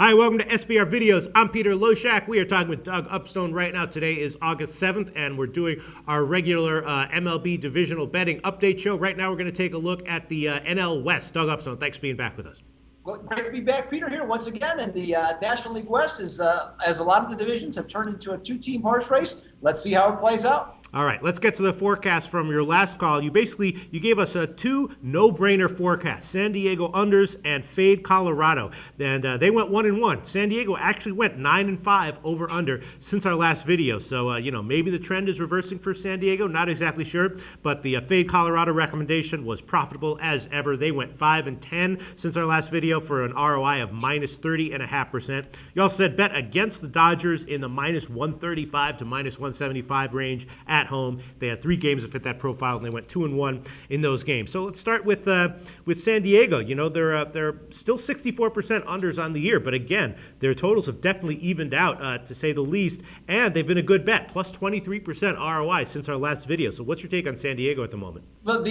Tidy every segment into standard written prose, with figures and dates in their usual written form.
Hi, welcome to SBR Videos. I'm Peter Loshak. We are talking with Doug Upstone right now. Today is August 7th, and we're doing our regular MLB divisional betting update show. Right now, we're going to take a look at the NL West. Doug Upstone, thanks for being back with us. Well, great to be back, Peter, here once again. And the National League West is, as a lot of the divisions have turned into a two-team horse race. Let's see how it plays out. All right, let's get to the forecast from your last call. You gave us two no-brainer forecasts: San Diego unders and fade Colorado, and they went 1-1. San Diego actually went 9-5 over under since our last video. So maybe the trend is reversing for San Diego. Not exactly sure, but the fade Colorado recommendation was profitable as ever. They went 5-10 since our last video for an ROI of -30.5%. You also said bet against the Dodgers in the -135 to -175 range at home. They had 3 games that fit that profile, and they went 2-1 in those games. So let's start with San Diego. You know, they're still 64% unders on the year, but again, their totals have definitely evened out, to say the least, and they've been a good bet, plus 23% ROI since our last video. So what's your take on San Diego at the moment? Well,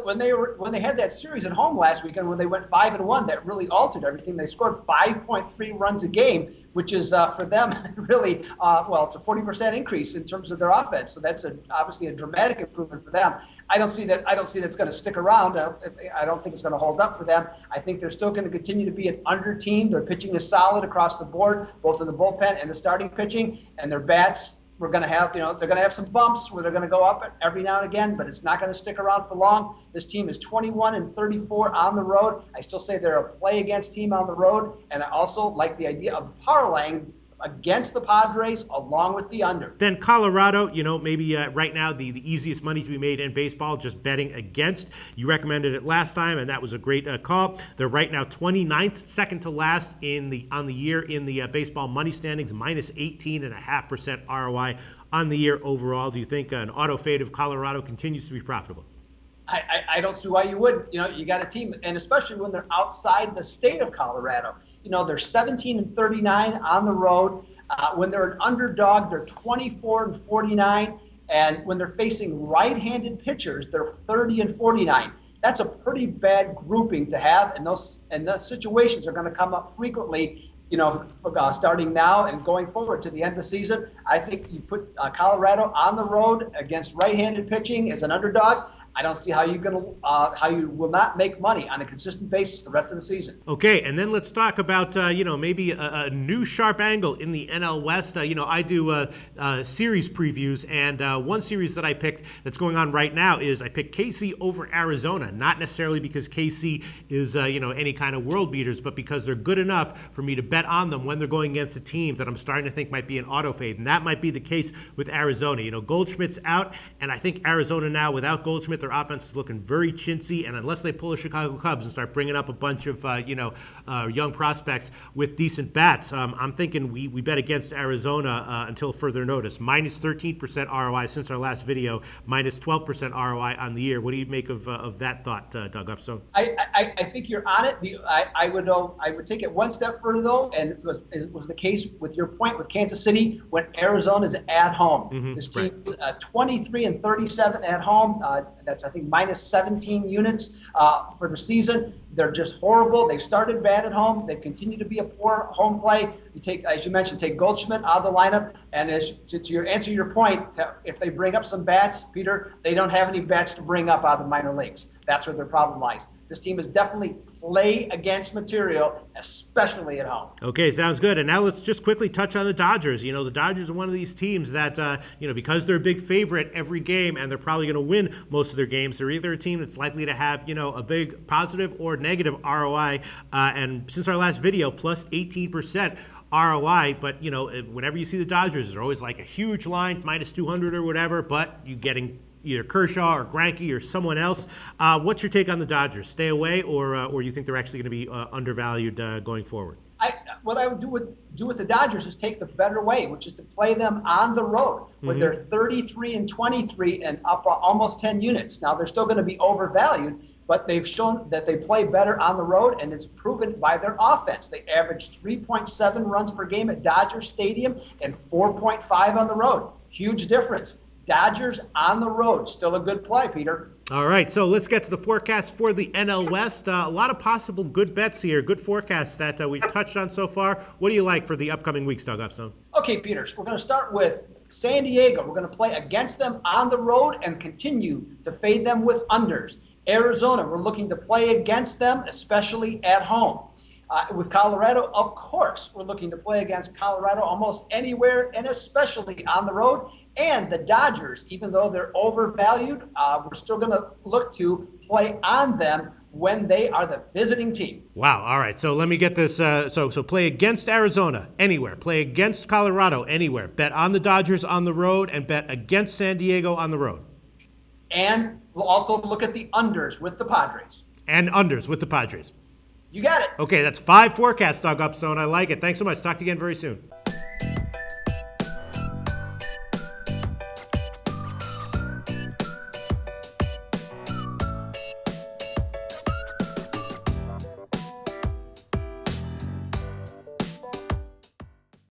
when they had that series at home last weekend, when they went 5-1, that really altered everything. They scored 5.3 runs a game, which is for them really it's a 40% increase in terms of their offense. So that's obviously a dramatic improvement for them. I don't see that it's going to stick around. I don't think it's going to hold up for them. I think they're still going to continue to be an under team. Their pitching is solid across the board, both in the bullpen and the starting pitching, and their bats. We're going to have, they're going to have some bumps where they're going to go up every now and again, but it's not going to stick around for long. This team is 21-34 on the road. I still say they're a play against team on the road, and I also like the idea of parlaying against the Padres along with the under. Then Colorado, maybe right now the easiest money to be made in baseball, just betting against. You recommended it last time, and that was a great call. They're right now 29th, second to last on the year in the baseball money standings, -18.5% ROI on the year overall. Do you think an auto fade of Colorado continues to be profitable? I don't see why you wouldn't. You got a team, and especially when they're outside the state of Colorado. They're 17-39 on the road. When they're an underdog, they're 24-49, and when they're facing right-handed pitchers, they're 30-49. That's a pretty bad grouping to have, and those situations are going to come up frequently. Starting now and going forward to the end of the season. I think you put Colorado on the road against right-handed pitching as an underdog. I don't see how you will not make money on a consistent basis the rest of the season. Okay, and then let's talk about maybe a new sharp angle in the NL West. I do series previews, and one series that I picked that's going on right now is I picked KC over Arizona. Not necessarily because KC is any kind of world beaters, but because they're good enough for me to bet on them when they're going against a team that I'm starting to think might be an auto fade, and that might be the case with Arizona. Goldschmidt's out, and I think Arizona now without Goldschmidt, their offense is looking very chintzy, and unless they pull the Chicago Cubs and start bringing up a bunch of young prospects with decent bats, I'm thinking we bet against Arizona until further notice. -13% ROI since our last video, -12% ROI on the year. What do you make of that thought, Doug Upstone? I think you're on it. I would take it one step further though, and it was the case with your point with Kansas City when Arizona's at home. Mm-hmm, this team 23-37 at home. That's I think -17 units for the season. They're just horrible. They've started bad at home. They've continued to be a poor home play. You take, as you mentioned, take Goldschmidt out of the lineup. And to your point, if they bring up some bats, Peter, they don't have any bats to bring up out of the minor leagues. That's where their problem lies. This team is definitely play against material, especially at home. Okay, sounds good. And now let's just quickly touch on the Dodgers. The Dodgers are one of these teams that, because they're a big favorite every game and they're probably going to win most of their games, they're either a team that's likely to have, a big positive or negative ROI. And since our last video, plus 18%. ROI, but whenever you see the Dodgers, there's always like a huge line, -200 or whatever, but you're getting either Kershaw or Greinke or someone else. What's your take on the Dodgers? Stay away, or you think they're actually going to be undervalued going forward? What I would do with the Dodgers is take the better way, which is to play them on the road, where they're 33-23 and up almost 10 units. Now they're still going to be overvalued, but they've shown that they play better on the road, and it's proven by their offense. They averaged 3.7 runs per game at Dodger Stadium and 4.5 on the road. Huge difference. Dodgers on the road, still a good play, Peter. All right, so let's get to the forecast for the NL West. A lot of possible good bets here, good forecasts that we've touched on so far. What do you like for the upcoming weeks, Doug Upstone? Okay, Peters, we're going to start with San Diego. We're going to play against them on the road and continue to fade them with unders. Arizona, we're looking to play against them, especially at home. With Colorado, of course, we're looking to play against Colorado almost anywhere and especially on the road. And the Dodgers, even though they're overvalued, we're still going to look to play on them when they are the visiting team. Wow. All right. So let me get this. So play against Arizona anywhere. Play against Colorado anywhere. Bet on the Dodgers on the road and bet against San Diego on the road. And we'll also look at the unders with the Padres. And unders with the Padres. You got it. Okay, that's 5 forecasts, Doug Upstone. I like it. Thanks so much. Talk to you again very soon.